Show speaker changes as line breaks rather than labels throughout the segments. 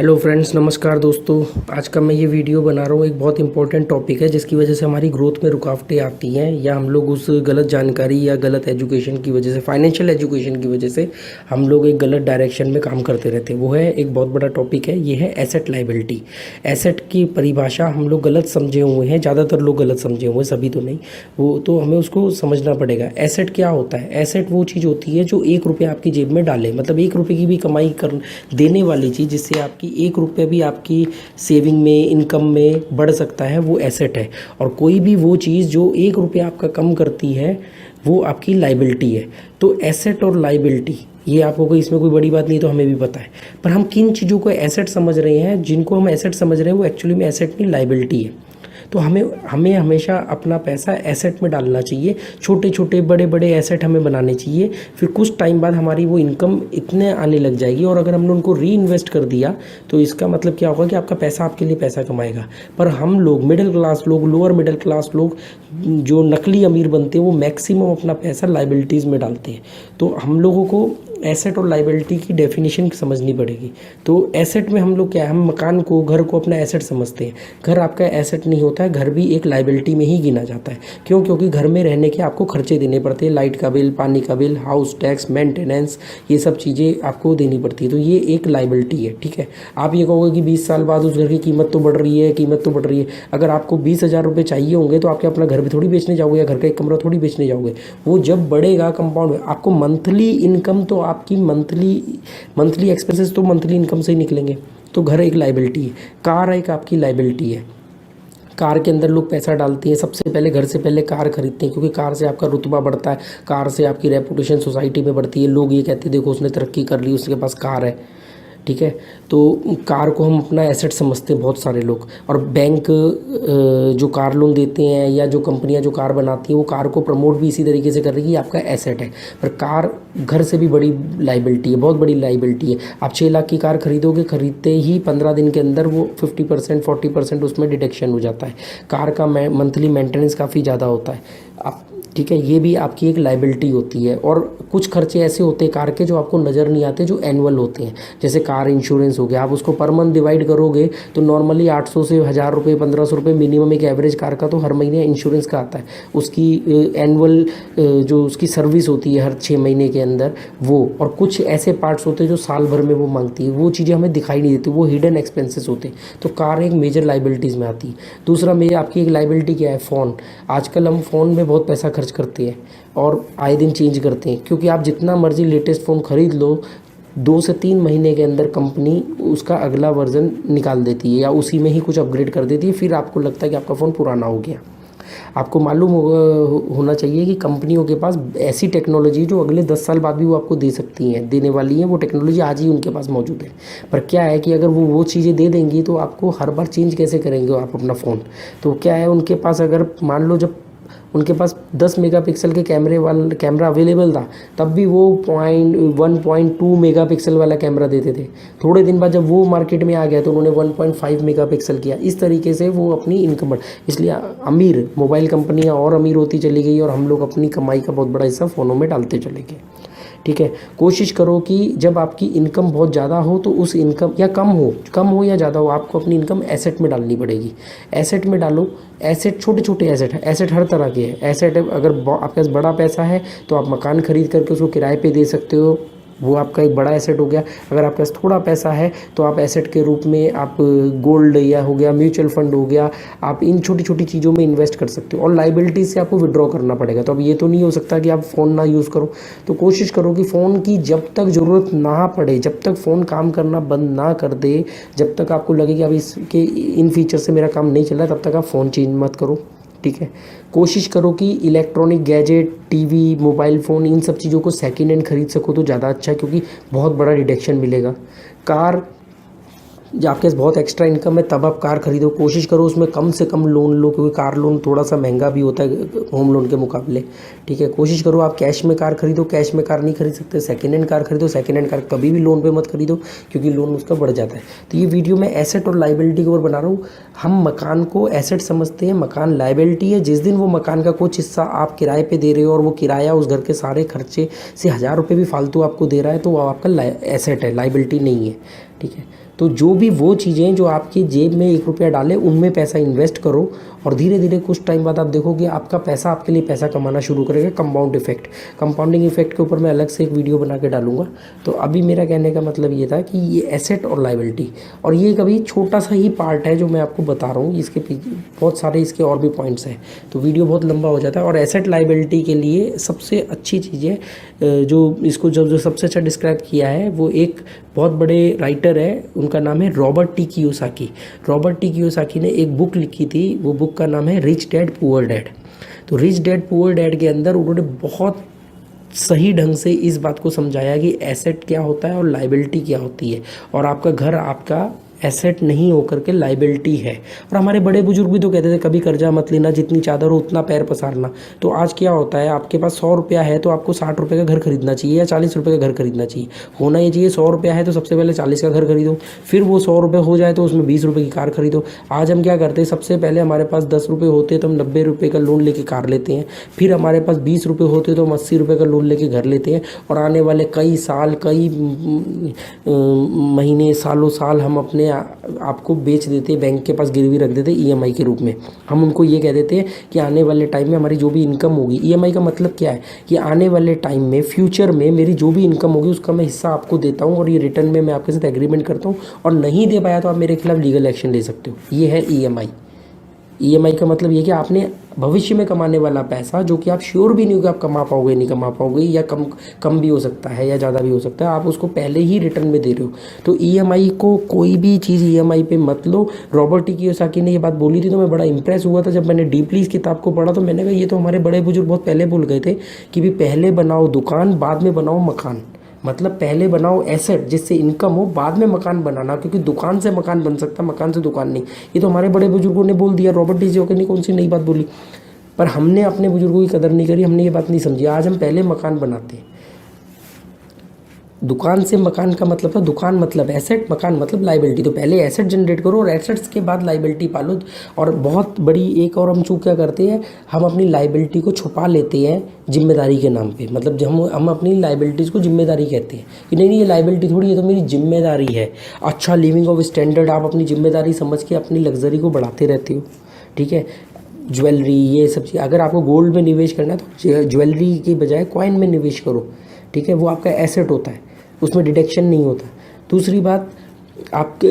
Hello friends, नमस्कार दोस्तों। आज का मैं ये वीडियो बना रहा हूँ। एक बहुत इंपॉर्टेंट टॉपिक है जिसकी वजह से हमारी ग्रोथ में रुकावटें आती हैं, या हम लोग उस गलत जानकारी या गलत एजुकेशन की वजह से, फाइनेंशियल एजुकेशन की वजह से हम लोग एक गलत डायरेक्शन में काम करते रहते हैं। वो है एक बहुत बड़ा टॉपिक है, ये है एसेट लायबिलिटी। एसेट की परिभाषा हम लोग गलत समझे हुए हैं, ज़्यादातर लोग गलत समझे हुए हैं, सभी तो नहीं। वो तो हमें उसको समझना पड़ेगा। एसेट क्या होता है? एसेट वो चीज़ होती है जो 1 रुपया आपकी जेब में डाले, मतलब 1 रुपये की भी कमाई कर देने वाली चीज़, जिससे आपकी 1 रुपये भी आपकी सेविंग में, इनकम में बढ़ सकता है, वो एसेट है। और कोई भी वो चीज़ जो 1 रुपया आपका कम करती है, वो आपकी लाइबिलिटी है। तो एसेट और लाइबिलिटी, ये आपको कोई इसमें कोई बड़ी बात नहीं, तो हमें भी पता है। पर हम किन चीज़ों को एसेट समझ रहे हैं, जिनको हम एसेट समझ रहे हैं वो एक्चुअली में एसेट नहीं, लाइबिलिटी है। तो हमें हमेशा अपना पैसा एसेट में डालना चाहिए। छोटे छोटे बड़े बड़े एसेट हमें बनाने चाहिए। फिर कुछ टाइम बाद हमारी वो इनकम इतने आने लग जाएगी, और अगर हमने उनको री इन्वेस्ट कर दिया तो इसका मतलब क्या होगा कि आपका पैसा आपके लिए पैसा कमाएगा। पर हम लोग मिडिल क्लास लोग, लोअर मिडिल क्लास लोग, जो नकली अमीर बनते हैं, वो मैक्सिमम अपना पैसा लाइबिलिटीज़ में डालते हैं। तो हम लोगों को एसेट और लाइबिलिटी की डेफिनेशन समझनी पड़ेगी। तो एसेट में हम लोग क्या है, हम मकान को, घर को अपना एसेट समझते हैं। घर आपका एसेट नहीं होता है, घर भी एक लाइबिलिटी में ही गिना जाता है। क्यों? क्योंकि घर में रहने के आपको खर्चे देने पड़ते हैं, लाइट का बिल, पानी का बिल, हाउस टैक्स, मेंटेनेंस, ये सब चीज़ें आपको देनी पड़ती है। तो ये एक लाइबिलिटी है, ठीक है। आप ये कहोगे कि 20 साल बाद उस घर की कीमत तो बढ़ रही है, कीमत तो बढ़ रही है। अगर आपको 20,000 रुपये चाहिए होंगे तो आपके अपना घर भी थोड़ी बेचने जाओगे, या घर का एक कमरा थोड़ी बेचने जाओगे। वो जब बढ़ेगा कंपाउंड में, आपको मंथली इनकम, तो आपकी मंथली एक्सपेंसेस तो मंथली इनकम से ही निकलेंगे। तो घर एक लाइबिलिटी है, कार एक आपकी लाइबिलिटी है। कार के अंदर लोग पैसा डालते हैं, सबसे पहले घर से पहले कार खरीदते हैं, क्योंकि कार से आपका रुतबा बढ़ता है, कार से आपकी रेपुटेशन सोसाइटी में बढ़ती है। लोग ये कहते हैं देखो उसने तरक्की कर ली, उसके पास कार है, ठीक है। तो कार को हम अपना एसेट समझते हैं बहुत सारे लोग। और बैंक जो कार लोन देते हैं, या जो कंपनियां जो कार बनाती हैं, वो कार को प्रमोट भी इसी तरीके से कर रही है कि आपका एसेट है। पर कार घर से भी बड़ी लाइबिलिटी है, बहुत बड़ी लाइबिलिटी है। आप 6 लाख की कार खरीदोगे, खरीदते ही 15 दिन के अंदर वो 50% 40% उसमें डिडक्शन हो जाता है। कार का मंथली मेंटेनेंस काफ़ी ज़्यादा होता है, आप, ठीक है। ये भी आपकी एक लाइबिलिटी होती है। और कुछ खर्चे ऐसे होते हैं कार के जो आपको नज़र नहीं आते, जो एनुअल होते हैं। जैसे कार इंश्योरेंस हो गया, आप उसको पर मंथ डिवाइड करोगे तो नॉर्मली 800 से 1000 रुपये, 1500 रुपये मिनिमम एक एवरेज कार का तो हर महीने इंश्योरेंस का आता है। उसकी एनुअल जो उसकी सर्विस होती है हर 6 महीने के अंदर, वो। और कुछ ऐसे पार्ट्स होते हैं जो साल भर में वो मांगती है, वो चीज़ें हमें दिखाई नहीं देती, वो हिडन एक्सपेंसेस होते हैं। तो कार एक मेजर लाइबिलिटीज़ में आती है। दूसरा मेरी आपकी एक लाइबिलिटी क्या है? फ़ोन। आजकल हम फ़ोन में बहुत पैसा खर्च करते हैं और आए दिन चेंज करते हैं, क्योंकि आप जितना मर्जी लेटेस्ट फ़ोन ख़रीद लो, 2 से 3 महीने के अंदर कंपनी उसका अगला वर्जन निकाल देती है, या उसी में ही कुछ अपग्रेड कर देती है। फिर आपको लगता है कि आपका फ़ोन पुराना हो गया। आपको मालूम होना चाहिए कि कंपनियों के पास ऐसी टेक्नोलॉजी जो अगले 10 साल बाद भी वो आपको दे सकती हैं, देने वाली हैं। वो टेक्नोलॉजी आज ही उनके पास मौजूद है। पर क्या है कि अगर वो चीज़ें दे देंगी तो आपको हर बार चेंज कैसे करेंगे आप अपना फ़ोन? तो क्या है, उनके पास अगर मान लो जब उनके पास 10 मेगापिक्सल के कैमरा अवेलेबल था, तब भी वो 1.2 मेगापिक्सल वाला कैमरा देते थे। थोड़े दिन बाद जब वो मार्केट में आ गया तो उन्होंने 1.5 मेगापिक्सल किया। इस तरीके से वो अपनी इनकम इसलिए अमीर मोबाइल कंपनियां और अमीर होती चली गई, और हम लोग अपनी कमाई का बहुत बड़ा हिस्सा फ़ोनों में डालते चले गए, ठीक है। कोशिश करो कि जब आपकी इनकम बहुत ज़्यादा हो तो उस इनकम, या कम हो या ज़्यादा हो, आपको अपनी इनकम एसेट में डालनी पड़ेगी। एसेट में डालो। एसेट छोटे छोटे एसेट है, एसेट हर तरह के हैं। एसेट अगर आपके पास बड़ा पैसा है तो आप मकान खरीद करके उसको किराए पे दे सकते हो, वो आपका एक बड़ा एसेट हो गया। अगर आपके पास थोड़ा पैसा है तो आप एसेट के रूप में आप गोल्ड या हो गया, म्यूचुअल फंड हो गया, आप इन छोटी छोटी चीज़ों में इन्वेस्ट कर सकते हो। और लाइबिलिटी से आपको विड्रॉ करना पड़ेगा। तो अब ये तो नहीं हो सकता कि आप फ़ोन ना यूज़ करो। तो कोशिश करो कि फ़ोन की जब तक ज़रूरत ना पड़े, जब तक फ़ोन काम करना बंद ना कर दे, जब तक आपको लगे कि अब इसके इन फीचर से मेरा काम नहीं चल रहा, तब तक आप फ़ोन चेंज मत करो, ठीक है। कोशिश करो कि electronic gadget, TV, mobile phone, इन सब चीज़ों को सेकंड हैंड खरीद सको तो ज़्यादा अच्छा है, क्योंकि बहुत बड़ा डिडक्शन मिलेगा। कार, जब आपके पास बहुत एक्स्ट्रा इनकम है तब आप कार खरीदो। कोशिश करो उसमें कम से कम लोन लो, क्योंकि कार लोन थोड़ा सा महंगा भी होता है होम लोन के मुकाबले, ठीक है। कोशिश करो आप कैश में कार खरीदो। कैश में कार नहीं खरीद सकते, सेकंड हैंड कार खरीदो। सेकंड हैंड कार कभी भी लोन पे मत खरीदो, क्योंकि लोन उसका बढ़ जाता है। तो ये वीडियो मैं एसेट और लाइबिलिटी के ऊपर बना रहा हूँ। हम मकान को एसेट समझते हैं, मकान लाइबिलिटी है। जिस दिन वो मकान का कुछ हिस्सा आप किराए पर दे रहे हो और वो किराया उस घर के सारे खर्चे से 1000 रुपये भी फालतू आपको दे रहा है, तो वो आपका एसेट है, लाइबिलिटी नहीं है, ठीक है। तो जो भी वो चीज़ें जो आपकी जेब में 1 रुपया डाले उनमें पैसा इन्वेस्ट करो, और धीरे धीरे कुछ टाइम बाद आप देखोगे आपका पैसा आपके लिए पैसा कमाना शुरू करेगा। कंपाउंडिंग इफेक्ट के ऊपर मैं अलग से एक वीडियो बना के डालूंगा। तो अभी मेरा कहने का मतलब ये था कि ये एसेट और लायबिलिटी, और ये कभी छोटा सा ही पार्ट है जो मैं आपको बता रहा हूँ, इसके पीछे बहुत सारे इसके और भी पॉइंट्स हैं, तो वीडियो बहुत लंबा हो जाता है। और एसेट लायबिलिटी के लिए सबसे अच्छी चीज़ है, जो इसको जो सबसे अच्छा डिस्क्राइब किया है वो एक बहुत बड़े राइटर है, उनका नाम है Robert T Kiyosaki. Robert T Kiyosaki ने एक बुक लिखी थी, वो बुक का नाम है रिच डैड पुअर डैड। तो रिच डैड पुअर डैड के अंदर उन्होंने बहुत सही ढंग से इस बात को समझाया कि एसेट क्या होता है और लायबिलिटी क्या होती है, और आपका घर आपका एसेट नहीं होकर के लायबिलिटी है। और हमारे बड़े बुजुर्ग भी तो कहते थे कभी कर्जा मत लेना, जितनी चादर हो उतना पैर पसारना। तो आज क्या होता है, आपके पास 100 रुपया है तो आपको 60 रुपये का घर खरीदना चाहिए या 40 रुपये का घर खरीदना चाहिए। होना ये चाहिए 100 रुपया है तो सबसे पहले 40 का घर खरीदो, फिर वो 100 रुपये हो जाए तो उसमें 20 रुपये की कार खरीदो। आज हम क्या करते हैं, सबसे पहले हमारे पास 10 रुपये होते हैं तो हम 90 रुपये का लोन लेके कार लेते हैं, फिर हमारे पास 20 रुपये होते हैं तो हम 80 रुपये का लोन लेके घर लेते हैं, और आने वाले कई साल कई महीने सालों साल हम अपने आपको बेच देते, बैंक के पास गिरवी रख देते ईएमआई के रूप में। हम उनको ये कह देते हैं कि आने वाले टाइम में हमारी जो भी इनकम होगी, ईएमआई का मतलब क्या है कि आने वाले टाइम में फ्यूचर में मेरी जो भी इनकम होगी उसका मैं हिस्सा आपको देता हूँ, और ये रिटर्न में मैं आपके साथ एग्रीमेंट करता हूँ, और नहीं दे पाया तो आप मेरे खिलाफ लीगल एक्शन ले सकते हो। ये है ईएमआई। ईएमआई का मतलब ये कि आपने भविष्य में कमाने वाला पैसा, जो कि आप श्योर भी नहीं हो कि आप कमा पाओगे नहीं कमा पाओगे, या कम भी हो सकता है या ज़्यादा भी हो सकता है, आप उसको पहले ही रिटर्न में दे रहे हो। तो ईएमआई को कोई भी चीज़ ईएमआई पे मत लो। रॉबर्ट टी कियोसाकी ने ये बात बोली थी तो मैं बड़ा इंप्रेस हुआ था जब मैंने डीपली इस किताब को पढ़ा। तो मैंने कहा ये तो हमारे बड़े बुजुर्ग बहुत पहले भूल गए थे कि भी पहले बनाओ दुकान बाद में बनाओ मकान। मतलब पहले बनाओ एसेट जिससे इनकम हो, बाद में मकान बनाना, क्योंकि दुकान से मकान बन सकता, मकान से दुकान नहीं। ये तो हमारे बड़े बुजुर्गों ने बोल दिया, रॉबर्ट टी कियोसाकी ने कौन सी नई बात बोली, पर हमने अपने बुजुर्गों की कदर नहीं करी, हमने ये बात नहीं समझी। आज हम पहले मकान बनाते हैं। दुकान से मकान का मतलब था, दुकान मतलब एसेट, मकान मतलब लायबिलिटी। तो पहले एसेट जनरेट करो और एसेट्स के बाद लायबिलिटी पालो। और बहुत बड़ी एक और हम चूक क्या करते हैं, हम अपनी लायबिलिटी को छुपा लेते हैं जिम्मेदारी के नाम पे। मतलब जब हम अपनी लायबिलिटीज़ को जिम्मेदारी कहते हैं कि नहीं ये लायबिलिटी थोड़ी है, तो मेरी जिम्मेदारी है। अच्छा लिविंग ऑफ स्टैंडर्ड आप अपनी जिम्मेदारी समझ के अपनी लग्जरी को बढ़ाते रहते हो, ठीक है। ज्वेलरी ये सब चीज़, अगर आपको गोल्ड में निवेश करना है तो ज्वेलरी की बजाय कॉइन में निवेश करो, ठीक है। वो आपका एसेट होता है, उसमें डिडक्शन नहीं होता। दूसरी बात, आपके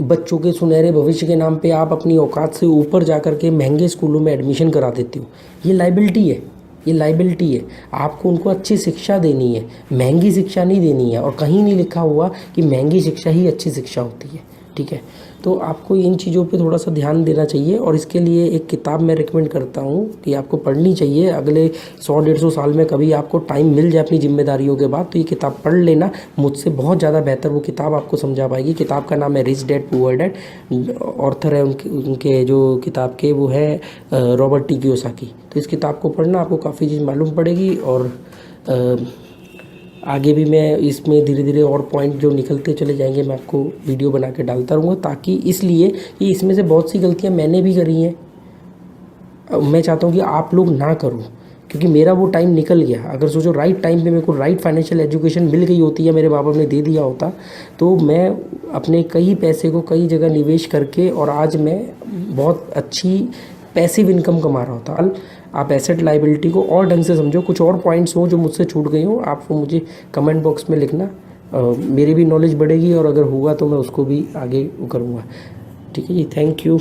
बच्चों के सुनहरे भविष्य के नाम पे आप अपनी औकात से ऊपर जा कर के महंगे स्कूलों में एडमिशन करा देते हो, ये लायबिलिटी है। ये लायबिलिटी है। आपको उनको अच्छी शिक्षा देनी है, महंगी शिक्षा नहीं देनी है। और कहीं नहीं लिखा हुआ कि महंगी शिक्षा ही अच्छी शिक्षा होती है, ठीक है। तो आपको इन चीज़ों पे थोड़ा सा ध्यान देना चाहिए, और इसके लिए एक किताब मैं रिकमेंड करता हूँ कि आपको पढ़नी चाहिए। अगले 100-150 साल में कभी आपको टाइम मिल जाए अपनी जिम्मेदारियों के बाद तो ये किताब पढ़ लेना, मुझसे बहुत ज़्यादा बेहतर वो किताब आपको समझा पाएगी। किताब का नाम है rich dad poor dad. Author है उनके जो किताब के वो है रॉबर्ट टी कियोसाकी। तो इस किताब को पढ़ना, आपको काफ़ी चीज़ मालूम पड़ेगी। और आगे भी मैं इसमें धीरे धीरे और पॉइंट जो निकलते चले जाएंगे मैं आपको वीडियो बना के डालता रहूँगा, ताकि इसलिए कि इसमें से बहुत सी गलतियाँ मैंने भी करी हैं, मैं चाहता हूँ कि आप लोग ना करो, क्योंकि मेरा वो टाइम निकल गया। अगर सोचो राइट टाइम पे मेरे को राइट फाइनेंशियल एजुकेशन मिल गई होती या मेरे बाबा ने दे दिया होता, तो मैं अपने कई पैसे को कई जगह निवेश करके और आज मैं बहुत अच्छी पैसिव इनकम कमा रहा होता। आप एसेट लायबिलिटी को और ढंग से समझो। कुछ और पॉइंट्स हो जो मुझसे छूट गई हो, आप वो मुझे कमेंट बॉक्स में लिखना, मेरी भी नॉलेज बढ़ेगी, और अगर हुआ तो मैं उसको भी आगे करूँगा, ठीक है जी। Thank you.